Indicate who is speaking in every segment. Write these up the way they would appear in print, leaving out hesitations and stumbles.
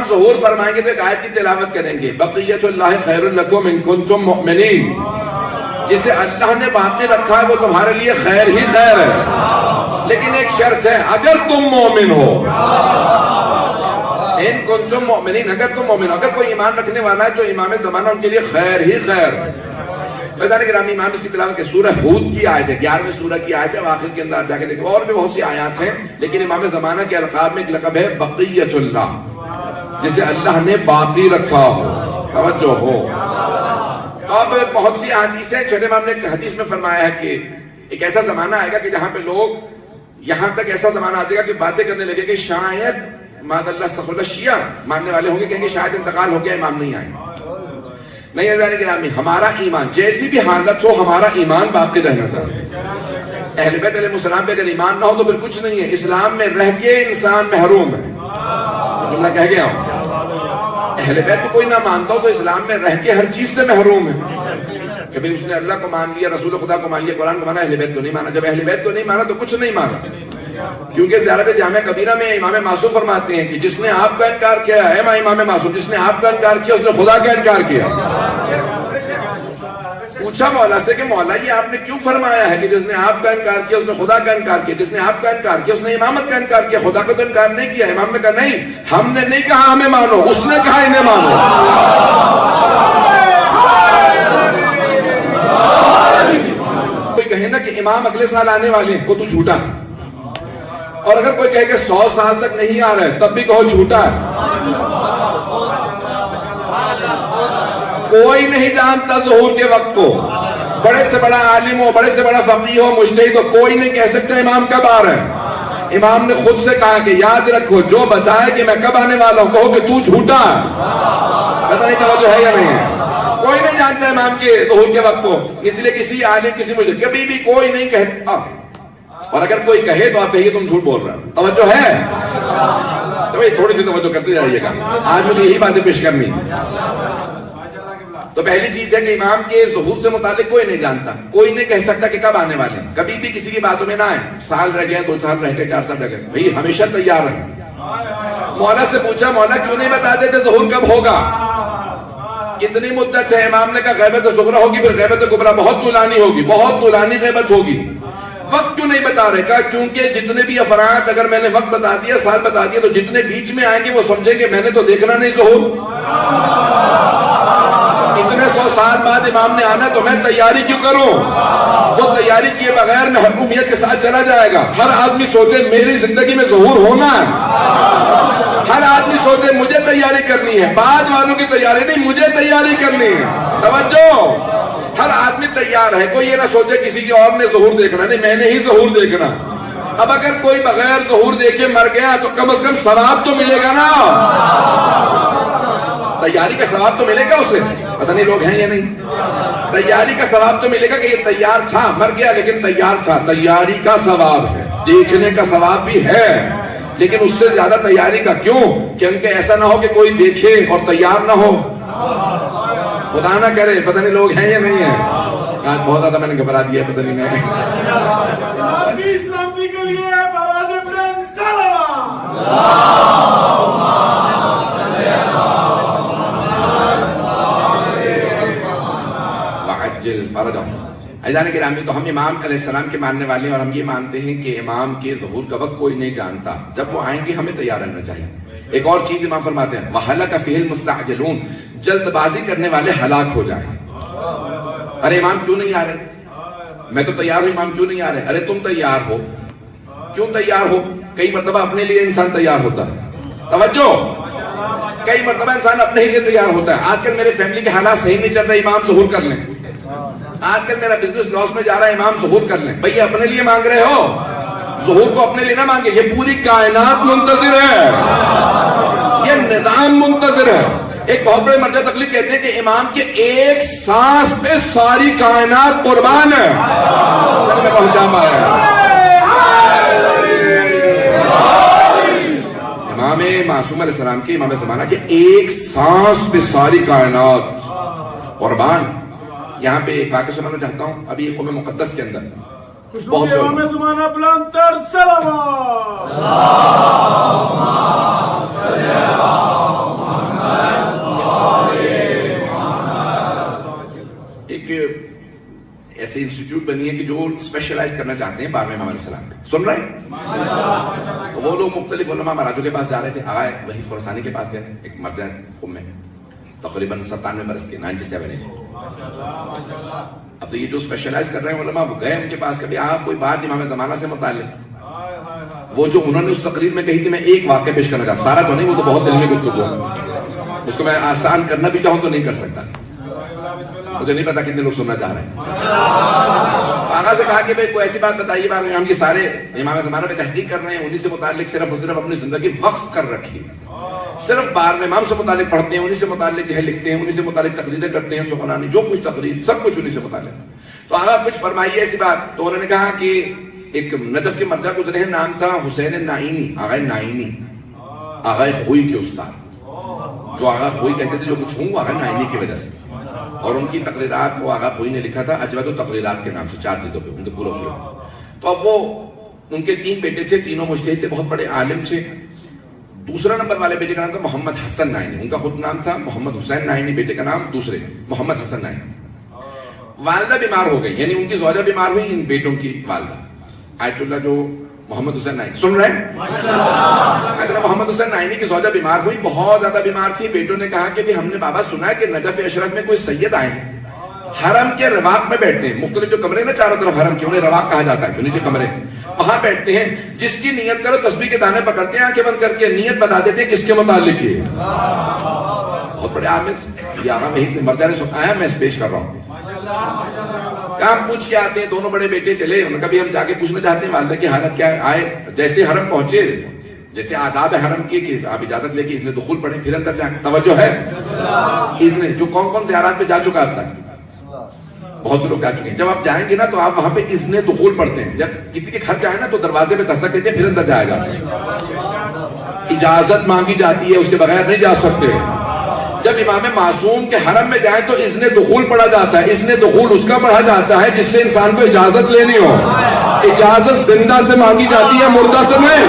Speaker 1: ظہور فرمائیں گے تو ایک آیت کی تلاوت کریں گے، بقیت اللہ خیر لکم ان کنتم مؤمنین، جسے اللہ نے باقی رکھا ہے وہ تمہارے لیے خیر ہی خیر ہے، لیکن ایک شرط ہے، اگر تم مومن ہو، ان کنتم مؤمنین، اگر تم مومن ہو، اگر کوئی ایمان رکھنے والا ہے تو امام زمانہ ان کے لیے خیر ہی خیر ہے۔ بہتر گرامی امام اس کی تلاوت کے سورہ ہود کی آیت ہے، 11ویں سورہ کی آیت ہے، آخر کے اندر جا کے دیکھو، اور بھی بہت سی آیات ہیں، لیکن امام زمانہ کے القاب میں ایک لقب ہے بقیت اللہ، جسے اللہ نے باقی رکھا ہو، توجہ ہو۔ اب بہت سی حدیثیں، چھٹے امام نے حدیث میں فرمایا ہے کہ ایک ایسا زمانہ آئے گا کہ جہاں پہ لوگ، یہاں تک ایسا زمانہ آ جائے گا کہ باتیں کرنے لگے کہ شاید ماد اللہ سخ اللہ شیعہ ماننے والے ہوں گے، کہیں گے شاید انتقال ہو گیا، امام نہیں آئے۔ نہیں عزیزان گرامی، ہمارا ایمان جیسی بھی حالت ہو، ہمارا ایمان باقی رہنا چاہیے۔ اہل بیت علیہ السلام پہ اگر ایمان نہ ہو تو پھر کچھ نہیں ہے، اسلام میں رہ کے انسان محروم ہے، جملہ کہہ گیا ہوں۔ اہل بیت کو کوئی نہ مانتا ہو تو اسلام میں رہ کے ہر چیز سے محروم ہے، کہ بھئی اس نے اللہ کو مان لیا، رسول خدا کو مان لیا، قرآن کو مانا، اہل بیت کو نہیں مانا۔ جب اہل بیت کو نہیں مانا تو کچھ نہیں مانا، کیونکہ زیارت جامع کبیرہ میں امام معصوم فرماتے ہیں کہ جس نے آپ کا انکار کیا ہے امام معصوم، جس نے آپ کا انکار کیا اس نے خدا کا انکار کیا۔ پوچھا مولا سے کہ مولا یہ آپ نے کیوں فرمایا ہے کہ جس نے آپ کا انکار کیا اس نے خدا کا انکار کیا، جس نے آپ کا انکار کیا اس نے امامت کا انکار کیا، خدا کا تو انکار نہیں کیا۔ امام نے کہا نہیں، ہم نے نہیں کہا ہمیں مانو، اس نے کہا انہیں مانو۔ کوئی کہے نا کہ امام اگلے سال آنے والے ہیں، کو تو جھوٹا، اور اگر کوئی کہے کہ 100 سال تک نہیں آ رہے تب بھی کہو جھوٹا ہے۔ کوئی نہیں جانتا ظہور کے وقت کو، بڑے سے بڑا عالم ہو، بڑے سے بڑا فقیہ ہو، مجتہد ہو، کوئی نہیں کہہ سکتا امام کب آ رہا ہے۔ امام نے خود سے کہا کہ یاد رکھو جو بتائے کہ میں کب آنے والا ہوں، کہو کہ تو جھوٹا ہے۔ پتہ نہیں توجہ ہے یا نہیں ہے؟ کوئی نہیں جانتا امام کے ظہور کے وقت کو، اس لیے کسی عالم، کسی مجتہد کبھی بھی کوئی نہیں کہتا، اور اگر کوئی کہے تو آپ کہیے تم جھوٹ بول رہے ہو۔ توجہ ہے؟ تو بھائی تھوڑی سی توجہ کرتے جائیے گا، آج مجھے یہی باتیں پیش کرنی۔ تو پہلی چیز ہے کہ امام کے ظہور سے متعلق کوئی نہیں جانتا، کوئی نہیں کہہ سکتا کہ کب آنے والے ہیں، کبھی بھی کسی کی باتوں میں نہ آئے۔ سال رہ گئے، 2 سال رہ گئے، 4 سال رہ گئے، بھئی ہمیشہ تیار رہیں۔ مولا سے پوچھا مولا کیوں نہیں بتا دیتے ظہور کب ہوگا؟ کتنی مدت ہے؟ امام نے کہا غیبت صغریٰ ہوگی، پھر غیبت کبریٰ، بہت طولانی ہوگی، بہت طولانی غیبت ہوگی۔ وقت کیوں نہیں بتا رہے؟ کہا کیونکہ جتنے بھی افراد، اگر میں نے وقت بتا دیا، سال بتا دیا، تو جتنے بیچ میں آئیں گے وہ سمجھیں گے میں نے تو دیکھنا نہیں ظہور، اتنے 100 سال بعد امام نے آنا تو میں تیاری کیوں کروں؟ وہ تیاری کیے بغیر محرومیت کے ساتھ چلا جائے گا۔ ہر آدمی سوچے میری زندگی میں ظہور ہونا ہے، ہر آدمی سوچے مجھے تیاری کرنی ہے، بعد والوں کی تیاری نہیں، مجھے تیاری کرنی ہے۔ توجہ، ہر آدمی تیار ہے، کوئی یہ نہ سوچے کسی کی اور نے ظہور دیکھنا، نہیں میں نے ہی ظہور دیکھنا۔ اب اگر کوئی بغیر ظہور دیکھے مر گیا تو کم از کم ثواب تو ملے گا نا، تیاری کا ثواب تو ملے گا اسے۔ پتہ نہیں لوگ ہیں یا نہیں؟ تیاری کا ثواب تو ملے گا کہ یہ تیار تھا، مر گیا لیکن تیار تھا۔ تیاری کا ثواب ہے، دیکھنے کا ثواب بھی ہے، لیکن اس سے زیادہ تیاری کا۔ کیوں؟ کہ ان کے ایسا نہ ہو کہ کوئی دیکھے اور تیار نہ ہو، خدا نہ کرے۔ پتہ نہیں لوگ ہیں یا نہیں ہیں؟ آج بہت زیادہ میں نے گھبرا دیا، پتہ نہیں میں عزیزان گرامی، تو ہم امام علیہ السلام کے ماننے والے ہیں، اور ہم یہ مانتے ہیں کہ امام کے ظہور کا وقت کوئی نہیں جانتا، جب وہ آئیں گے ہمیں تیار رہنا چاہیے۔ ایک اور چیز امام فرماتے ہیں وَهَلَكَ فِيهِ الْمُسْتَعْجِلُونَ، جلد بازی کرنے والے ہلاک ہو جائیں۔ ارے امام کیوں نہیں آ رہے؟ میں تو تیار ہوں، امام کیوں نہیں آ رہے؟ ارے تم تیار ہو، کیوں تیار ہو؟ کئی مرتبہ اپنے لیے انسان تیار ہوتا ہے، توجہ، کئی مرتبہ انسان اپنے ہی لیے تیار ہوتا ہے۔ آج کل میرے فیملی کے حالات صحیح نہیں چل رہے، امام ظہور کر لیں۔ آج کل میرا بزنس لاس میں جا رہا ہے، امام ظہور کر لیں۔ بھئی اپنے لیے مانگ رہے ہو، ظہور کو اپنے لیے نہ مانگے، یہ پوری کائنات منتظر ہے، یہ نظام منتظر ہے۔ ایک بہت بڑے مرجع تقلید کہتے ہیں کہ امام کے ایک سانس پہ ساری کائنات قربان ہے. میں پہنچا پایا. امام معصوم علیہ السلام کے امام زمانہ کے ایک سانس پہ ساری کائنات قربان. یہاں پہ ایک واقعہ سنانا چاہتا ہوں. ابھی ایک قوم مقدس کے اندر بہت
Speaker 2: امام زمانہ بلندتر سلامات.
Speaker 1: ایک ایسے انسٹیٹیوٹ بنی ہے کہ جو اسپیشلائز کرنا چاہتے ہیں 12ویں امام علیہ السلام پہ. سن رہے ہیں؟ تو وہ لوگ مختلف علماء مراجوں کے پاس جا رہے تھے. آغا وحید خراسانی کے پاس گئے, ایک مرجع قوم میں, تقریباً 97 برس کے, 97 ایج. اب تو یہ جو اسپیشلائز کر رہے ہیں علماء, وہ گئے ان کے پاس, کبھی آپ کوئی بات امام زمانہ سے متعلق, وہ جو انہوں نے اس تقریر میں کہی تھی, میں ایک واقعہ پیش کرنا چاہتا, سارا تو نہیں, وہ تو بہت علمی گفتگو ہے, اس کو میں آسان کرنا بھی چاہوں تو نہیں کر سکتا. مجھے نہیں پتا کتنے لوگ سننا چاہ رہے ہیں. آغا سے کہا کہ بھئی کوئی ایسی بات بتائیے, بات ہم کی سارے امام زمانہ پہ تحقیق کر رہے ہیں, انہی سے متعلق صرف اور صرف اپنی زندگی وقف کر رکھی, صرف 12ویں امام سے متعلق پڑھتے ہیں, انہی سے متعلق ہے لکھتے ہیں, انہی سے متعلق تقریریں کرتے ہیں, سخنانی جو کچھ تقریر سب کچھ انہی سے متعلق. تو آغا کچھ فرمائیے ایسی بات. تو انہوں نے کہا کہ ایک نجف کے مرجع گزرے ہیں, نام تھا حسین نائینی, آغا نائینی, آغا خوئی کے استاد. جو آغا خوئی کہتے تھے جو کچھ ہوں وہ آغا نائینی کی وجہ سے. اور ان کی تقریرات کو آغا خوئی نے لکھا تھا اجود و تقریرات کے نام سے, 4 جلدوں پہ ان کے پورا اصول. تو اب وہ ان کے 3 بیٹے تھے, تینوں مجتہد تھے, بہت بڑے عالم تھے. دوسرا نمبر والے بیٹے کا نام تھا محمد حسن نائینی, ان کا خود نام تھا محمد حسین نائینی, بیٹے کا نام دوسرے محمد حسن نائینی. والدہ بیمار ہو گئی, یعنی ان کی زوجہ بیمار ہوئی, ان بیٹوں کی والدہ آیت اللہ جو محمد حسین نائینی, سن رہے ہیں, محمد حسین نائینی کی زوجہ بیمار ہوئی, بہت زیادہ بیمار تھی. بیٹوں نے کہا کہ ہم نے بابا سنا ہے کہ نجف اشرف میں کوئی سید آئے ہیں, حرم کے رواق میں بیٹھتے ہیں, مختلف جو کمرے نا چاروں طرف حرم کے, انہیں رواق کہا جاتا ہے, جو نیچے کمرے, وہاں بیٹھتے ہیں. جس کی نیت کرو تسبیح کے دانے پکڑتے ہیں, آنکھیں بند کر کے نیت بتا دیتے ہیں کس کے متعلق ہے. بہت بڑے عامل, یہ آغا وحید مرجع نے سنایا, میں اس پیش کر رہا ہوں. کام پوچھ کے آتے ہیں, دونوں بڑے بیٹے چلے, ان کا بھی ہم جا کے پوچھنا چاہتے ہیں والدہ کی حالت کیا ہے. آئے, جیسے حرم پہنچے, جیسے آداب ہے حرم کی کہ آپ اجازت لے کے اذن دخول پڑھیں پھر اندر جائیں, توجہ ہے, اذن جو کون کون زیارات پہ جا چکا اب تک, بہت سے لوگ جا چکے ہیں. جب آپ جائیں گے نا تو آپ وہاں پہ اذن دخول پڑھتے ہیں. جب کسی کے گھر جائیں نا تو دروازے پہ دستک دیتے ہیں, پھر اندر جایا جاتا ہے, اجازت مانگی جاتی ہے, اس کے بغیر نہیں جا سکتے. جب امام معصوم کے حرم میں جائیں تو اذن دخول پڑھا جاتا ہے. اذن دخول اس کا پڑھا جاتا ہے جس سے انسان کو اجازت لینی ہو. اجازت زندہ سے مانگی جاتی ہے, مردہ سے نہیں.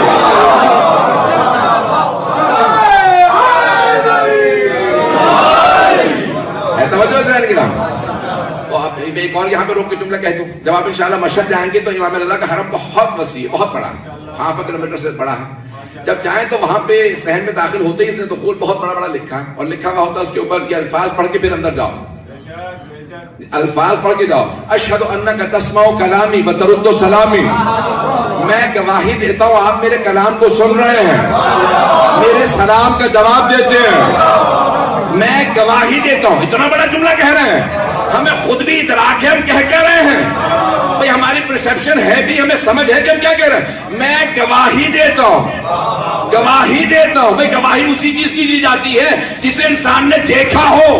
Speaker 1: ہے توجہ ذہن کی نام. تو آپ ایک اور یہاں پہ روک کے جملہ کہہ دوں, جب آپ انشاءاللہ مشہد جائیں گے تو امام رضا کا حرم بہت وسیع, بہت بڑا, 1/2 کلومیٹر سے بڑا ہے. جب جائیں تو وہاں پہ صحن میں داخل ہوتے ہی اس نے دخول بہت بڑا بڑا لکھا ہے, اور لکھا ہوا ہوتا ہے اس کے اوپر کہ الفاظ پڑھ کے پھر اندر جاؤ, الفاظ پڑھ کے جاؤ. اشہد انک تسمع کلامی وترد سلامی, میں گواہی دیتا ہوں آپ میرے کلام کو سن رہے ہیں, میرے سلام کا جواب دیتے ہیں, میں گواہی دیتا ہوں. اتنا بڑا جملہ کہہ رہے ہیں, ہمیں خود بھی ادراک ہے ہم کہہ رہے ہیں, بھئی ہماری پرسیپشن ہے بھی, ہمیں سمجھ ہے کہ ہم کیا کہہ رہے ہیں. میں گواہی دیتا ہوں, گواہی دیتا ہوں. بھئی گواہی اسی چیز کی دی جاتی ہے جسے انسان نے دیکھا ہو.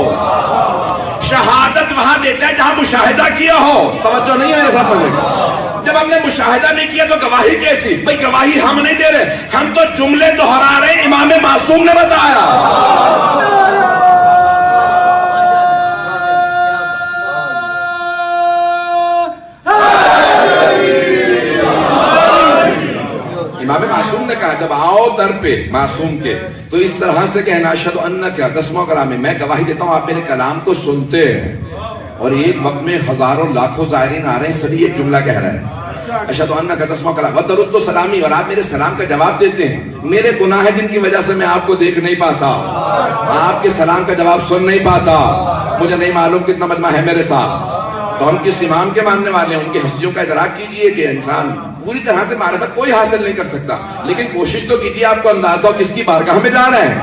Speaker 1: شہادت وہاں دیتا ہے جہاں مشاہدہ کیا ہو. توجہ نہیں ہے ایسا پڑھنے کا. جب ہم نے مشاہدہ نہیں کیا تو گواہی کیسی؟ بھئی گواہی ہم نہیں دے رہے, ہم تو جملے دہرا رہے ہیں, امام معصوم نے بتایا. امام معصوم نے کہا جب آؤ در پہ معصوم کے تو اس طرح سے کہنا, اشہد انک تسمع کلامی, میں گواہی دیتا ہوں آپ میرے کلام کو سنتے ہیں. اور ایک وقت میں ہزاروں لاکھوں زائرین آ رہے ہیں, سبھی ایک جملہ کہہ رہے ہیں, اشہد انک تسمع کلامی وترد سلامی, اور آپ میرے سلام کا جواب دیتے ہیں. میرے گناہ ہیں جن کی وجہ سے میں آپ کو دیکھ نہیں پاتا, آپ کے سلام کا جواب سن نہیں پاتا, مجھے نہیں معلوم کتنا مجمع ہے میرے ساتھ. تو ہم کس امام کے ماننے والے ہیں, ان کی ہستیوں کا ادراک کیجئے کہ انسان پوری طرح سے معرفت کوئی حاصل نہیں کر سکتا, لیکن کوشش تو کیجئے آپ کو اندازہ ہو کس کی بارگاہ میں جا رہے ہیں.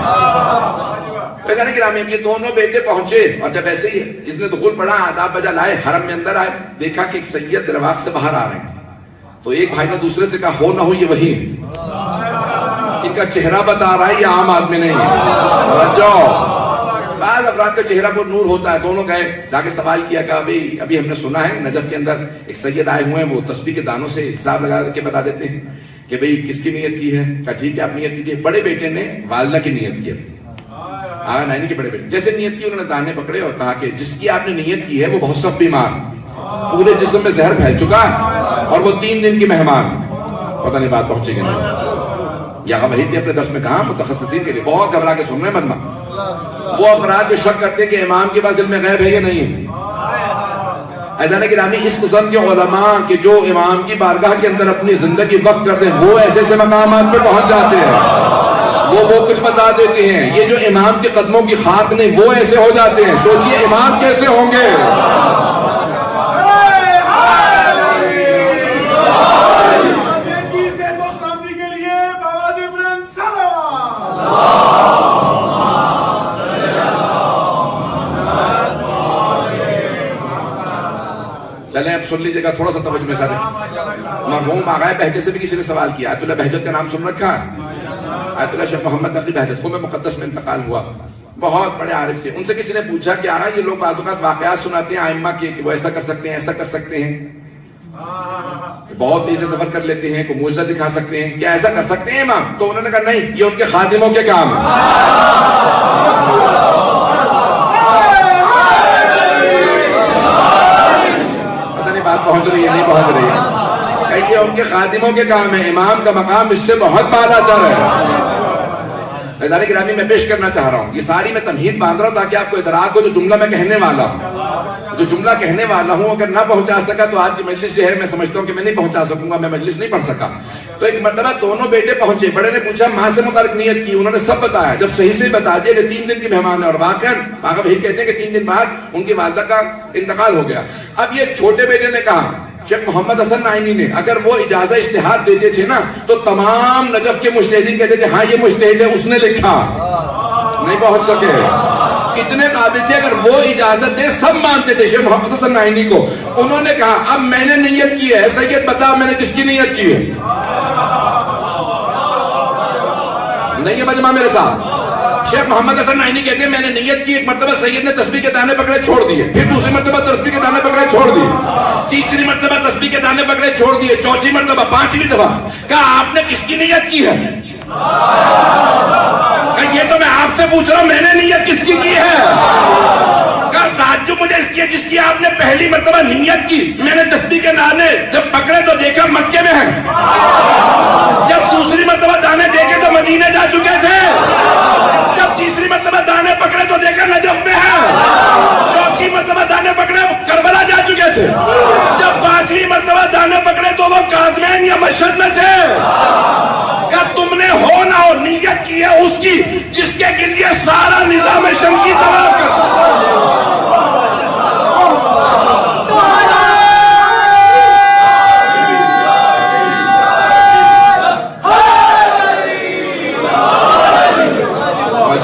Speaker 1: یہ دونوں بیٹے پہنچے, اور جب ایسے ہی اس نے دخول پڑھا, آداب بجا لائے, حرم میں اندر آئے, دیکھا کہ ایک سید رواق سے باہر آ رہے ہیں. تو ایک بھائی نے دوسرے سے کہا, ہو نہ ہو یہ وہی ہے, ان کا چہرہ بتا رہا ہے یہ عام آدمی نہیں ہے. بعض افراد کا چہرہ پر نور ہوتا ہے. دونوں گئے جا کے سوال کیا کہ ابھی ہم نے سنا ہے نجف کے اندر ایک سید آئے ہوئے ہیں, وہ تسبیح کے دانوں سے حساب لگا کے بتا دیتے ہیں کہ بھئی کس کی نیت کی ہے. کہا ٹھیک ہے آپ نیت کیجیے. بڑے بیٹے نے والدہ کی نیت کی, آگا نائنی کے بڑے بیٹے جیسے نیت کی انہوں نے دانے پکڑے اور کہا کہ جس کی آپ نے نیت کی ہے وہ بہت سخت بیمار, پورے جسم میں زہر پھیل چکا اور وہ 3 دن کی مہمان. پتہ نہیں بات پہنچے گی نہیں. یا وحید نے اپنے درس میں کہا متخصصین کے لیے بہت گھبرا کے سن رہے ہیں مجمع, وہ افراد جو شک کرتے ہیں کہ امام کے پاس علم غیب ہے یا نہیں ہے. عزیزان گرامی اس قسم کے علماء کہ جو امام کی بارگاہ کے اندر اپنی زندگی وقف کرتے ہیں وہ ایسے ایسے مقامات پہ پہنچ جاتے ہیں, وہ کچھ بتا دیتے ہیں. یہ جو امام کے قدموں کی خاک نہیں وہ ایسے ہو جاتے ہیں. سوچئے امام کیسے ہوں گے. چلیں اب سن لیجیے گا تھوڑا سا توجہ میں ساتھ. مرحوم آغائے بہجت سے بھی کسی نے سوال کیا. آیت اللہ بہجت کا نام سن رکھا ہے؟ آیت اللہ شیخ محمد تقی بہجت خم مقدس میں انتقال ہوا, بہت بڑے عارف تھے. ان سے کسی نے پوچھا کہ آغا یہ لوگ بعض اوقات واقعات سناتے ہیں ائمہ کے کہ وہ ایسا کر سکتے ہیں ایسا کر سکتے ہیں, بہت تیز سے سفر کر لیتے ہیں, کوئی معجزہ دکھا سکتے ہیں, کیا ایسا کر سکتے ہیں امام؟ تو انہوں نے کہا نہیں, یہ ان کے خادموں کے کام ہے. بات پہنچ رہی ہے نہیں پہنچ رہی ہے؟ کہ یہ ان کے خادموں کے کام ہے. امام کا مقام اس سے بہت بالا تر ہے. عزیزان گرامی میں پیش کرنا چاہ رہا ہوں, یہ ساری میں تمہید باندھ رہا ہوں تاکہ آپ کو ادراک ہو جو جملہ میں کہنے والا ہوں. جو جملہ کہنے والا ہوں اگر نہ پہنچا سکا تو آج کی مجلس جو ہے میں سمجھتا ہوں کہ میں نہیں پہنچا سکوں گا, میں مجلس نہیں پڑھ سکا. تو ایک مرتبہ دونوں بیٹے پہنچے, بڑے نے پوچھا ماں سے متعلق نیت کی, انہوں نے سب بتایا. جب صحیح سے بتا دیا کہ 3 دن کی مہمان ہے, اور واقعا آقا بھائی کہتے ہیں کہ 3 دن بعد ان کی والدہ کا انتقال ہو گیا. اب یہ چھوٹے بیٹے نے کہا شیخ محمد حسن نعیمی نے اگر وہ اجازہ اجتہاد دیتے تھے نا تو تمام نجف کے مجتہدین کہتے تھے ہاں یہ مجتہد ہے اس نے لکھا. نہیں پہنچ سکے. کتنے قابل تھے, اگر وہ اجازت دے سب مانتے تھے شیخ محمد حسن نعیمی کو. انہوں نے کہا اب میں نے نیت کی ہے, سید بتا میں نے کس کی نیت کی ہے. نہیں ہے مجمع میرے ساتھ. شیخ محمد حسن نعیمی کہتے ہیں میں نے نیت کی. ایک مرتبہ سید نے تسبیح کے دانے پکڑے چھوڑ دیے, پھر دوسری مرتبہ تسبیح کے دانے پکڑے چھوڑ دیے, تیسری مرتبہ تسبیح کے دانے پکڑے چھوڑ دیے, چوتھی مرتبہ, پانچویں دفعہ کہا آپ نے کس کی نیت کی ہے. یہ تو میں آپ سے پوچھ رہا ہوں میں نے نیت کس کی ہے. تعجب مجھے اس کی ہے جس کی آپ نے پہلی مرتبہ نیت کی. میں نے تسبیح کے دانے جب پکڑے تو دیکھا مکے میں ہیں, جب دوسری مرتبہ دانے دیکھے تو مدینے جا چکے تھے, جب تیسری مرتبہ دانے پکڑے تو دیکھا نجف میں ہے, چوتھی مرتبہ دانے پکڑے کربلا جا چکے تھے, جب پانچویں مرتبہ دانے پکڑے تو وہ کاظمین یا مشہد میں تھے. کہ تم نے ہو نہ ہو نیت کی ہے اس کی جس کے گرد یہ سارا نظام شمسی طواف کرتا.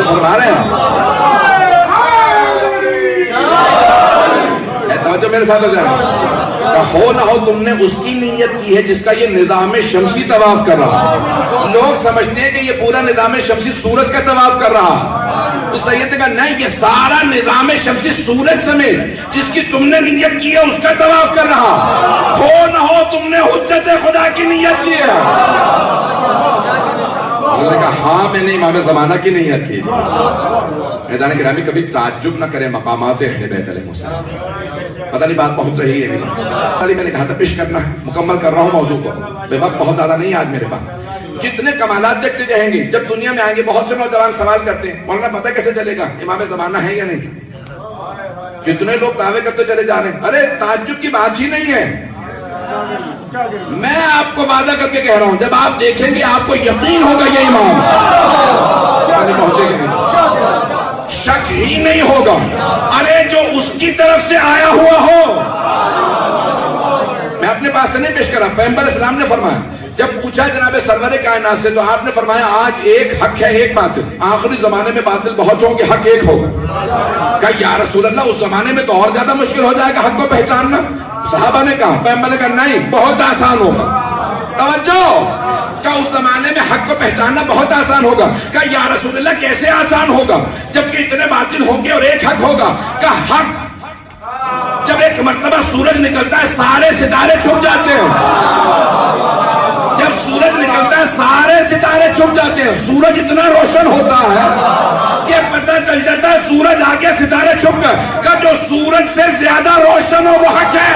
Speaker 1: فرما رہے ہیں توجہ میرے ساتھ ہو نہ ہو تم نے اس کی نیت کی ہے جس کا یہ نظام شمسی طواف کر رہا. لوگ سمجھتے ہیں کہ یہ پورا نظام شمسی سورج کا طواف کر رہا. تو سید نے کہا نہیں, یہ سارا نظام شمسی سورج سمیت جس کی تم نے نیت کی ہے اس کا طواف کر رہا. ہو نہ ہو تم نے حجت خدا کی نیت کی ہے. انہوں نے کہا ہاں میں نے امام زمانہ کی نیت کی. میدان گرامی کبھی تعجب نہ کرے مقامات اہل بیت علیہ السلام. پتہ نہیں بات پہنچ رہی ہے نہیں. میں نے کہا تھا پیش کرنا ہے, مکمل کر رہا ہوں موضوع کو, بے وقت بہت زیادہ نہیں آج میرے پاس. جتنے کمالات دیکھتے جائیں گے جب دنیا میں آئیں گے بہت سے نوجوان سوال کرتے ہیں مولانا پتہ کیسے چلے گا امام زمانہ ہے یا نہیں. جتنے لوگ دعوے کرتے چلے جا رہے ہیں, ارے تعجب کی بات ہی نہیں ہے. میں آپ کو وعدہ کر کے کہہ رہا ہوں جب آپ دیکھیں گے آپ کو یقین ہوگا یہ امام پہنچے گا نہیں, شک ہی نہیں ہوگا. ارے جو اس کی طرف سے آیا ہوا ہو, میں اپنے پاس سے نہیں پیش کرا, پیغمبر اسلام نے فرمایا جب پوچھا جناب سرور کائنات سے تو آپ نے فرمایا آج ایک حق ہے ایک باطل, آخری زمانے میں باطل بہت ہوں گے حق ایک ہوگا. کہا یا رسول اللہ اس زمانے میں تو اور زیادہ مشکل ہو جائے گا حق کو پہچاننا. صحابہ نے کہا, پیغمبر نے کہا نہیں بہت آسان ہوگا. توجہ, کہا اس زمانے میں حق کو پہچاننا بہت آسان ہوگا. کہا یا رسول اللہ کیسے آسان ہوگا جبکہ اتنے باطل ہوں گے اور ایک حق ہوگا. کہا حق جب ایک مرتبہ سورج نکلتا ہے سارے ستارے چھپ جاتے ہیں. جب سورج نکلتا ہے سارے ستارے چھپ جاتے ہیں. سورج اتنا روشن ہوتا ہے کہ پتہ چل جاتا ہے سورج آگے ستارے چھپ گئے. کہ جو سورج سے زیادہ روشن ہو وہ حق ہے.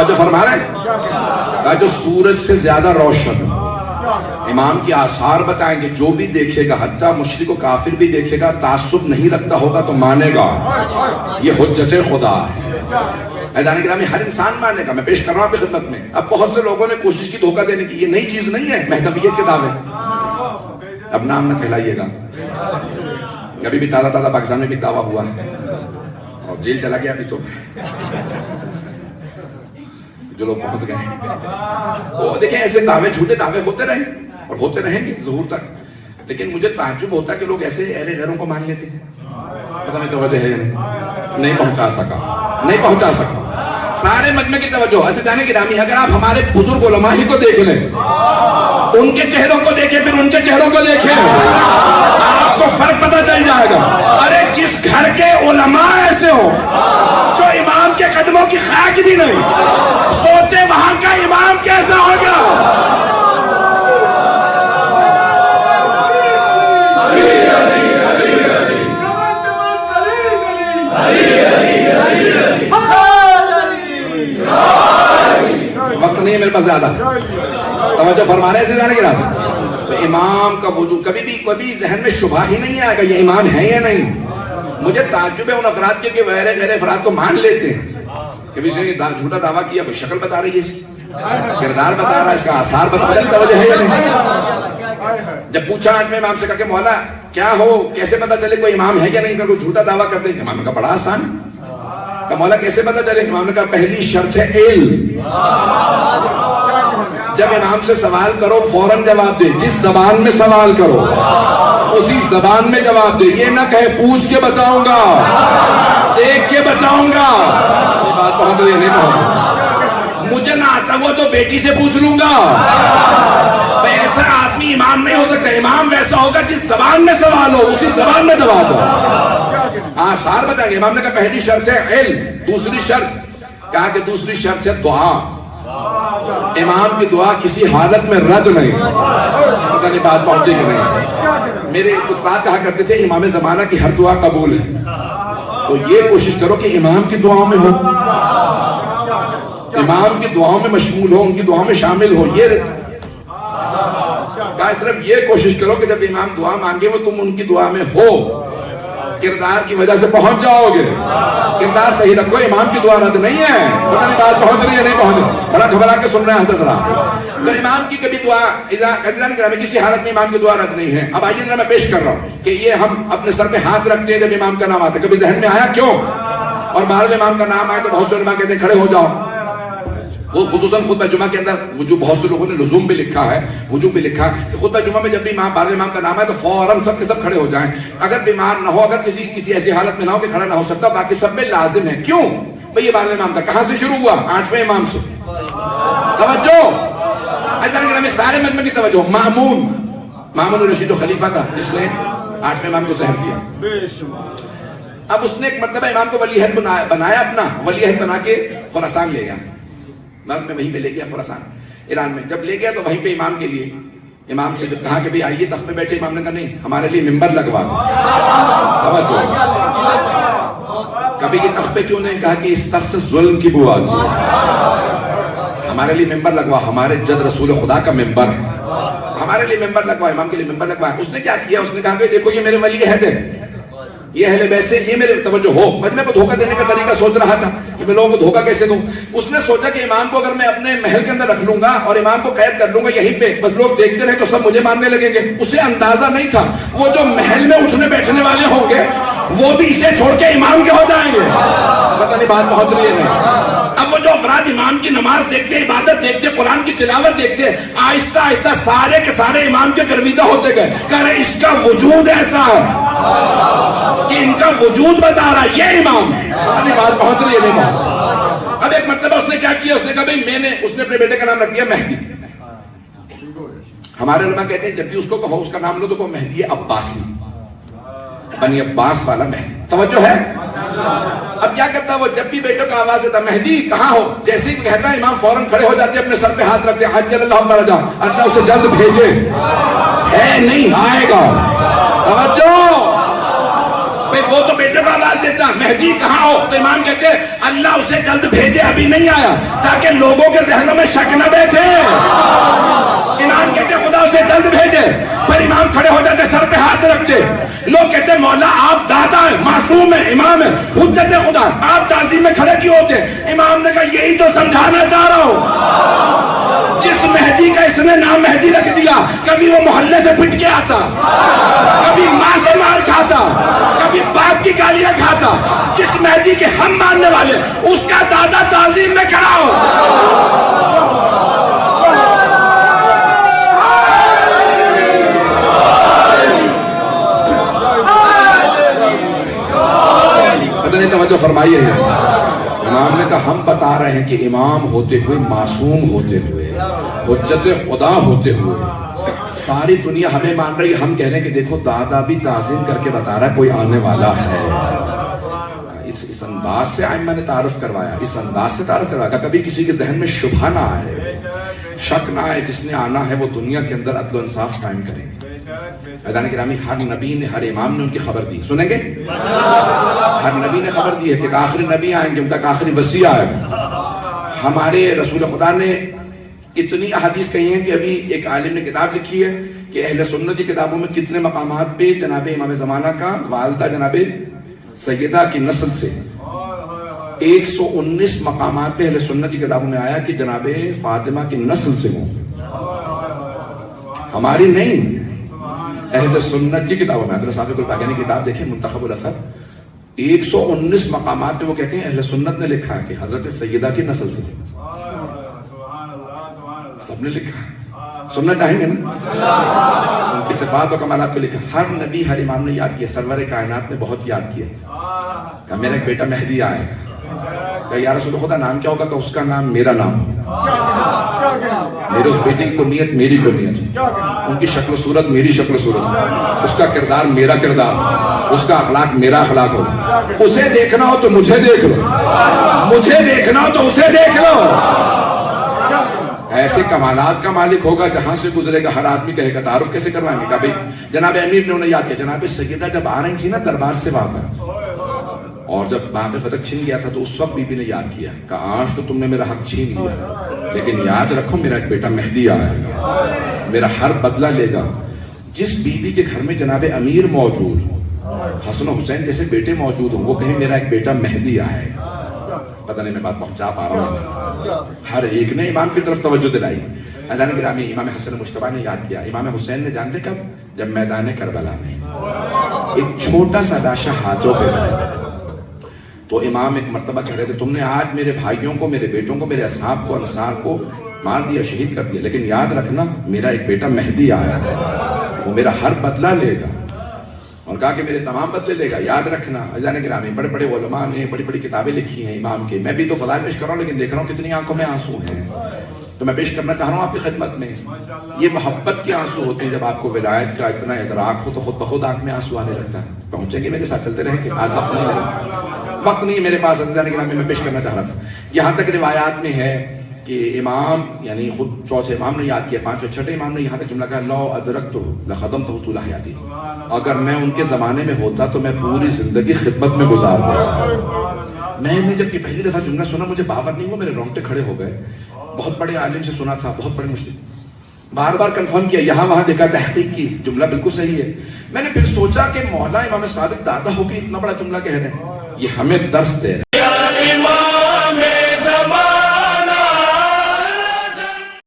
Speaker 1: جو فرما رہے ہیں جو سورج سے زیادہ روشن. امام کی آثار بتائیں گے جو بھی دیکھے گا حتیٰ مشرک و کافر بھی دیکھے گا تعصب نہیں رکھتا ہوگا تو مانے گا. یہ حجت خدا ہے. جانے گرامی ہر انسان مانے گا. میں پیش کر رہا ہوں آپ کی خدمت میں. اب بہت سے لوگوں نے کوشش کی دھوکہ دینے کی. یہ نئی چیز نہیں ہے مہدویت کے دعوے. اب نام نہ کہلائیے گا. ابھی بھی تازہ پاکستان میں بھی دعویٰ ہوا ہے اور جیل چلا گیا ابھی تو جو لوگ پہنچ گئے ہیں. وہ دیکھیں ایسے دعوے جھوٹے دعوے ہوتے رہے اور ہوتے رہیں گے ظہور تک. لیکن مجھے تعجب ہوتا کہ لوگ ایسے اہل غیروں کو مان لیتے ہیں. پتہ نہیں توجہ ہے یا نہیں پہنچا سکا. سارے مجمع کی توجہ. ایسے جانے کی رامی اگر آپ ہمارے بزرگ علماء ہی کو دیکھ لیں ان کے چہروں کو دیکھیں پھر ان کے چہروں کو دیکھیں آپ کو فرق پتہ چل جائے گا. ارے جس گھر کے علماء ایسے ہو جو امام کے قدموں کی خاک بھی نہیں سوچے وہاں کا امام کیسا ہوگا. وقت نہیں ہے میرے پاس زیادہ. توجہ فرما رہے ہیں جانے کی رات. تو امام کا وجود کبھی ذہن میں شبہ ہی نہیں آئے گا یہ امام ہے یا نہیں. مجھے تعجب ہے ان افراد کے کہ غیر افراد کو مان لیتے ہیں. کبھی اس نے جھوٹا دعویٰ کیا شکل بتا رہی ہے اس کی کردار بتا رہا ہے اس کا آثار بتا رہا ہے. توجہ ہے یا نہیں. جب پوچھا آٹھویں امام سے کہا کہ مولا کیا ہو کیسے پتا چلے کوئی امام ہے یا نہیں. کوئی جھوٹا دعویٰ کرتے ہیں. امام نے کہا بڑا آسان ہے. کہ مولا کیسے پتا چلے. امام نے کہا پہلی شرط ہے علم. جب امام سے سوال کرو فوراً جواب دے. جس زبان میں سوال کرو اسی زبان میں جواب دے. یہ نہ کہے پوچھ کے بتاؤں گا دیکھ کے بتاؤں گا. بات پہنچ رہی ہے نہیں پہنچ. مجھے نہ آتا وہ تو بیٹی سے پوچھ لوں گا. ایسا آدمی امام نہیں ہو سکتا. امام ویسا ہوگا جس زبان میں سوال ہو اسی زبان میں جواب ہو. آثار بتائیں گے. امام نے کہا پہلی شرط ہے علم. دوسری شرط کہا کہ دوسری شرط ہے دعا. امام کی دعا کسی حالت میں رد نہیں. پتہ نہیں بات پہنچے کہ نہیں. میرے استاد کہا کرتے تھے امام زمانہ کی ہر دعا قبول ہے. تو یہ کوشش کرو کہ امام کی دعاؤں میں ہو امام کی دعاؤں میں مشمول ہو ان کی دعاؤں میں شامل ہو. یہ کہا صرف یہ کوشش کرو کہ جب امام دعا مانگے وہ تم ان کی دعا میں ہو. کردار کی وجہ سے پہنچ جاؤ گے. کردار صحیح رکھو. امام کی دعا رد نہیں ہے. پتہ نہیں بات پہنچ رہی ہے نہیں پہنچ رہی. بڑا گھبرا کے سن رہے ہیں حضرت. تو امام کی کبھی دعا کسی حالت میں امام کی دعا رد نہیں ہے. اب آئیے میں پیش کر رہا ہوں کہ یہ ہم اپنے سر پہ ہاتھ رکھتے ہیں جب امام کا نام آتا ہے. کبھی ذہن میں آیا کیوں؟ اور بعد میں امام کا نام آئے تو بہت سے علماء کہتے ہیں کھڑے ہو جاؤ. وہ خصوصاً خطبہ جمعہ کے اندر وجوب بہت سے لوگوں نے لزوم بھی لکھا ہے وجوب بھی لکھا ہے کہ خطبہ جمعہ میں جب بھی بار امام کا نام ہے تو فوراً سب کے سب کھڑے ہو جائیں. اگر بیمار نہ ہو اگر کسی ایسی حالت میں نہ ہو کہ کھڑا نہ ہو سکتا باقی سب میں لازم ہے. کیوں بھئی یہ بار امام کا کہاں سے شروع ہوا؟ آٹھویں امام سے. توجہ میں سارے مجمع کی توجہ. مامون رشید جو خلیفہ تھا جس نے آٹھویں امام کو زہر دیا. اب اس نے ایک مرتبہ امام کو ولی عہد بنایا. اپنا ولی عہد بنا کے خراسان لے گیا. مرد میں وہیں پہ لے گیا خراسان ایران میں. جب لے گیا تو وہیں پہ امام کے لیے امام سے جب کہا کہ بھئی آئیے تخت پہ بیٹھے. امام نے کہا نہیں ہمارے لیے ممبر لگوا. کبھی یہ تخت پہ کیوں نہیں کہا کہ اس تخت سے ظلم کی بو آتی ہے. ہمارے لیے ممبر لگوا. ہمارے جد رسول خدا کا ممبر ہے. ہمارے لیے ممبر لگوا. امام کے لیے ممبر لگوا. اس نے کیا کیا؟ اس نے کہا کہ دیکھو یہ میرے ولی عہد ہے یہ اہل بیت سے یہ میرے توجہ ہو. میں کو دھوکہ دینے کا طریقہ سوچ رہا تھا کہ میں لوگوں کو دھوکہ کیسے دوں. اس نے سوچا کہ امام کو اگر میں اپنے محل کے اندر رکھ لوں گا اور امام کو قید کر لوں گا یہیں پہ بس لوگ دیکھتے رہے تو سب مجھے ماننے لگیں گے. اسے اندازہ نہیں تھا وہ جو محل میں اٹھنے بیٹھنے والے ہوں گے وہ بھی اسے چھوڑ کے امام کے ہو جائیں گے. پتہ نہیں بات پہنچ رہی ہے نہیں. اب وہ جو افراد امام کی نماز دیکھتے، عبادت دیکھتے، قرآن کی تلاوت دیکھتے، آہستہ آہستہ سارے کے سارے امام کے گرویدہ ہوتے گئے، کہہ رہے اس کا وجود ایسا ہے کہ ان کا وجود بتا رہا ہے یہ امام ہے۔ پتہ بات پہنچ رہی ہے نہیں؟ اب ایک مرتبہ اس نے کیا کیا، اس نے کہا بھائی اس نے اپنے بیٹے کا نام رکھ دیا مہدی۔ ہمارے علماء کہتے ہیں جب بھی اس کو کہو اس کا نام لو تو کہو مہدی عباسی، بنی عباس والا مہدی۔ توجہ ہے؟ اب کیا کرتا وہ جب بھی بیٹوں کا آواز دیتا مہدی کہاں ہو، جیسے ہی کہتا امام فوراً کھڑے ہو جاتے، اپنے سر پہ ہاتھ رکھتے، عجل اللہ فرجہ، اللہ اسے جلد بھیجے، ہے نہیں آئے گا۔ توجہ، وہ تو بیٹے کا آواز دیتا مہدی کہاں ہو تو امام کہتے اللہ اسے جلد بھیجے، ابھی نہیں آیا، تاکہ لوگوں کے ذہنوں میں شک نہ بیٹھے۔ امام کہتے خدا اسے جلد بھیجے، پر امام کھڑے ہو جاتے، سر پہ ہاتھ رکھتے، لوگ کہتے مولا آپ داتا ہیں، معصوم ہیں، امام ہے، حجت خدا، آپ تعظیم میں کھڑے کیوں ہوتے ہیں؟ امام نے کہا یہی تو سمجھانا چاہ رہا ہوں، جس مہدی کا اس نے نام مہدی رکھ دیا، کبھی وہ محلے سے پٹ کے آتا، کبھی ماں سے مار کھاتا، کبھی باپ کی گالیاں کھاتا، جس مہدی کے ہم ماننے والے اس کا دادا تعظیم میں کھڑا ہو۔ توجہ فرمائیے، امام نے کہا ہم بتا رہے ہیں کہ امام ہوتے ہوئے، معصوم ہوتے ہوئے، حجت خدا ہوتے ہوئے ساری دنیا ہمیں مان رہی ہے، ہم کہہ رہے ہیں کہ دیکھو دادا بھی تعظیم کر کے بتا رہا ہے کوئی آنے والا ہے۔ اس انداز سے ائمہ نے تعارف کروایا، اس انداز سے تعارف کروایا، کبھی کسی کے ذہن میں شبہ نہ آئے، شک نہ آئے، جس نے آنا ہے وہ دنیا کے اندر عدل و انصاف قائم کریں گے۔ عزیزان گرامی، ہر نبی نے، ہر امام نے ان کی خبر دی، سنیں گے؟ ہر نبی نے خبر دی ہے کہ آخری نبی آئیں گے، ان تک آخری وصیہ ہے۔ ہمارے رسول خدا نے اتنی احادیث کہی ہیں کہ ابھی ایک عالم نے کتاب لکھی ہے کہ اہل سنت کی کتابوں میں کتنے مقامات پہ جناب امام زمانہ کا والدہ جناب سیدہ کی نسل سے 119 مقامات پہ اہل سنت کی کتابوں میں آیا کہ جناب فاطمہ کی نسل سے ہوں، ہماری نہیں، اہل سنت کی کتابوں میں۔ حضرت صافی الباقیانی کتاب دیکھیں منتخب الاثر، 119 مقامات پہ وہ کہتے ہیں اہل سنت نے لکھا ہے کہ حضرت سیدہ کی نسل سے، سب نے لکھا، سننا چاہیں گے نا؟ ان کی صفات و کمالات کو لکھا، ہر نبی ہر امام نے یاد کیا، سرور کائنات نے بہت یاد کیا کہ میرا ایک بیٹا مہدی آئے گا، کہ یا رسول خدا نام کیا ہوگا، کہ اس کا نام میرا نام ہو، میرے اس بیٹے کی کنیت میری کنیت، ان کی شکل و صورت میری شکل و صورت، اس کا کردار میرا کردار، اس کا اخلاق میرا اخلاق ہو، اسے دیکھنا ہو تو مجھے دیکھ لو، مجھے دیکھنا ہو تو اسے دیکھ لو۔ ایسے کمالات کا مالک ہوگا جہاں سے گزرے گا ہر آدمی کہے گا تعارف کیسے کروائیں گے؟ کہ بھائی جناب امیر نے انہیں یاد کیا، جناب سیدہ جب آ رہی تھی نا دربار سے واپس، اور جب وہاں پہ فتح چھن گیا تھا تو اس وقت بی بی نے یاد کیا کہ آج تو تم نے میرا حق چھین لیا، لیکن یاد رکھو میرا ایک بیٹا مہدی آئے گا، میرا ہر بدلہ لے گا۔ جس بی بی کے گھر میں جناب امیر موجود، حسن و حسین جیسے بیٹے موجود ہوں، وہ کہیں میرا ایک بیٹا مہدی آئے گا۔ پتہ نہیں میں بات پہنچا پا رہا ہوں؟ ہر ایک نے امام کی طرف توجہ دلائی۔ عزیزان گرامی، امام حسن مجتبیٰ نے یاد کیا، امام حسین نے جانتے کب؟ جب میدان کربلا میں ایک چھوٹا سا لاشا ہاتھوں پہ تھا، تو امام ایک مرتبہ کہہ رہے تھے تم نے آج میرے بھائیوں کو، میرے بیٹوں کو، میرے اصحاب کو، انصار کو مار دیا، شہید کر دیا، لیکن یاد رکھنا میرا ایک بیٹا مہدی آیا ہے، وہ میرا ہر بدلہ لے گا، اور کہا کہ میرے تمام بدلے لے گا، یاد رکھنا۔ عزیزان گرامی، بڑے بڑے علماء نے بڑی بڑی کتابیں لکھی ہیں امام کے، میں بھی تو فضائل پیش کر رہا ہوں، لیکن دیکھ رہا ہوں کتنی آنکھوں میں آنسو ہیں، تو میں پیش کرنا چاہ رہا ہوں آپ کی خدمت میں۔ یہ محبت کے آنسو ہوتے ہیں، جب آپ کو ولایت کا اتنا ادراک ہو تو خود بخود آنکھ میں آنسو آنے لگتا ہے۔ پہنچیں گے میرے ساتھ، چلتے رہیں گے، آج وقت نہیں میرے پاس۔ عزیزان گرامی، میں پیش کرنا چاہ رہا تھا، یہاں تک روایات میں ہے کہ امام یعنی خود چوتھے امام نے یاد کیا، پانچویں چھٹے امام نے یہاں تک جملہ کہا لو ادرکتہ لخدمتہ طول حیاتی، اگر میں ان کے زمانے میں ہوتا تو میں پوری زندگی خدمت میں گزار دیا۔ میں نے جب یہ پہلی دفعہ جملہ سنا مجھے باور نہیں ہوا، میرے رونگٹے کھڑے ہو گئے، بہت بڑے عالم سے سنا تھا، بہت بڑے مجتہد، بار بار کنفرم کیا، یہاں وہاں دیکھا، تحقیق کی، جملہ بالکل صحیح ہے۔ میں نے پھر سوچا کہ مولا امام صادق دادا ہو کے اتنا بڑا جملہ کہہ رہے ہیں، یہ ہمیں درس دے رہے